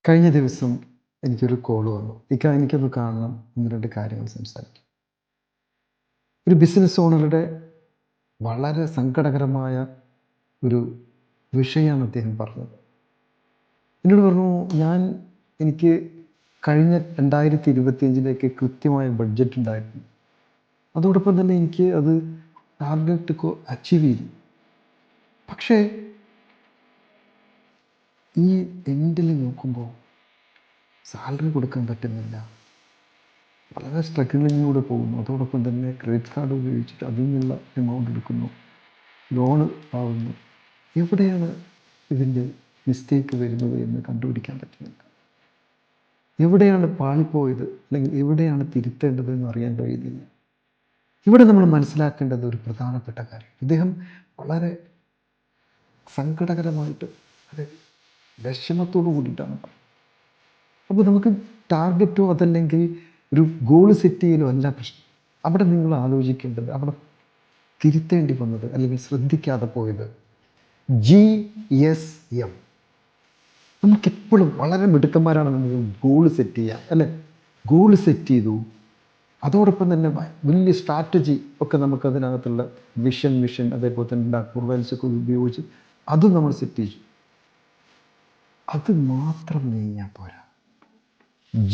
കഴിഞ്ഞ ദിവസം എനിക്കൊരു കോൾ വന്നു. എനിക്കൊന്ന് കാണണം, 1-2 കാര്യങ്ങൾ സംസാരിക്കാം. ഒരു ബിസിനസ് ഓണറുടെ വളരെ സങ്കടകരമായ ഒരു വിഷയമാണ് അദ്ദേഹം പറഞ്ഞത്. എന്നോട് പറഞ്ഞു, എനിക്ക് കഴിഞ്ഞ 2025 കൃത്യമായ ബഡ്ജറ്റ് ഉണ്ടായിരുന്നു. അതോടൊപ്പം തന്നെ എനിക്ക് അത് ടാർഗറ്റ് അച്ചീവ് ചെയ്തു. പക്ഷേ ഈ എൻഡിൽ നോക്കുമ്പോൾ സാലറി കൊടുക്കാൻ പറ്റുന്നില്ല. വളരെ സ്ട്രഗിളിങ്ങിലൂടെ പോകുന്നു. അതോടൊപ്പം തന്നെ ക്രെഡിറ്റ് കാർഡ് ഉപയോഗിച്ചിട്ട് അതിൽ നിന്നുള്ള എമൗണ്ട് എടുക്കുന്നു, ലോണ് ആവുന്നു. എവിടെയാണ് ഇതിൻ്റെ മിസ്റ്റേക്ക് വരുന്നത് എന്ന് കണ്ടുപിടിക്കാൻ പറ്റുന്നില്ല. എവിടെയാണ് പാളിപ്പോയത്, അല്ലെങ്കിൽ എവിടെയാണ് തിരുത്തേണ്ടത് എന്ന് അറിയാൻ കഴിയുന്നില്ല. ഇവിടെ നമ്മൾ മനസ്സിലാക്കേണ്ടത് ഒരു പ്രധാനപ്പെട്ട കാര്യം, ഇദ്ദേഹം വളരെ സങ്കടകരമായിട്ട്, വളരെ വിഷമത്തോടു കൂടിയിട്ടാണ് പറയുന്നത്. അപ്പോൾ നമുക്ക് ടാർഗറ്റോ അതല്ലെങ്കിൽ ഒരു ഗോൾ സെറ്റ് ചെയ്യലോ അല്ല പ്രശ്നം. അവിടെ നിങ്ങൾ ആലോചിക്കേണ്ടത്, അവിടെ തിരുത്തേണ്ടി വന്നത് അല്ലെങ്കിൽ ശ്രദ്ധിക്കാതെ പോയത് GSM. നമുക്കെപ്പോഴും വളരെ മിടുക്കന്മാരാണ്, നമുക്ക് ഗോൾ സെറ്റ് ചെയ്യാം അല്ലേ? ഗോൾ സെറ്റ് ചെയ്തു, അതോടൊപ്പം തന്നെ വലിയ സ്ട്രാറ്റജി ഒക്കെ നമുക്കതിനകത്തുള്ള വിഷൻ അതേപോലെ തന്നെ പ്രൊവൈൽസ് ഒക്കെ ഉപയോഗിച്ച് അതും നമ്മൾ സെറ്റ് ചെയ്തു. അത് മാത്രം നീങ്ങിയാൽ പോരാ.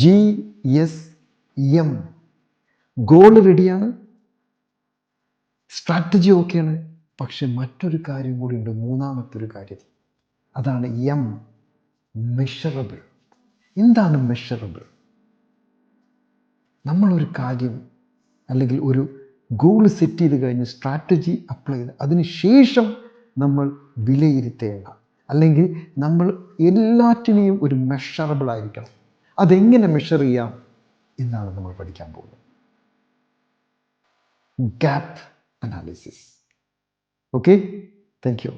GSM ഗോൾ റെഡിയാണ്, സ്ട്രാറ്റജി ഓക്കെയാണ്, പക്ഷെ മറ്റൊരു കാര്യം കൂടി ഉണ്ട്, മൂന്നാമത്തെ കാര്യം. അതാണ് മെഷറബിൾ. എന്താണ് മെഷറബിൾ? നമ്മളൊരു കാര്യം അല്ലെങ്കിൽ ഒരു ഗോൾ സെറ്റ് ചെയ്ത് കഴിഞ്ഞ് സ്ട്രാറ്റജി അപ്ലൈ ചെയ്ത് അതിന് ശേഷം നമ്മൾ വിലയിരുത്തേണ്ട, അല്ലെങ്കിൽ നമ്മൾ എല്ലാറ്റിനെയും ഒരു മെഷറബിൾ ആയിരിക്കണം. അതെങ്ങനെ മെഷർ ചെയ്യാം എന്നാണ് നമ്മൾ പഠിക്കാൻ പോകുന്നത്. Gap analysis. Okay, thank you.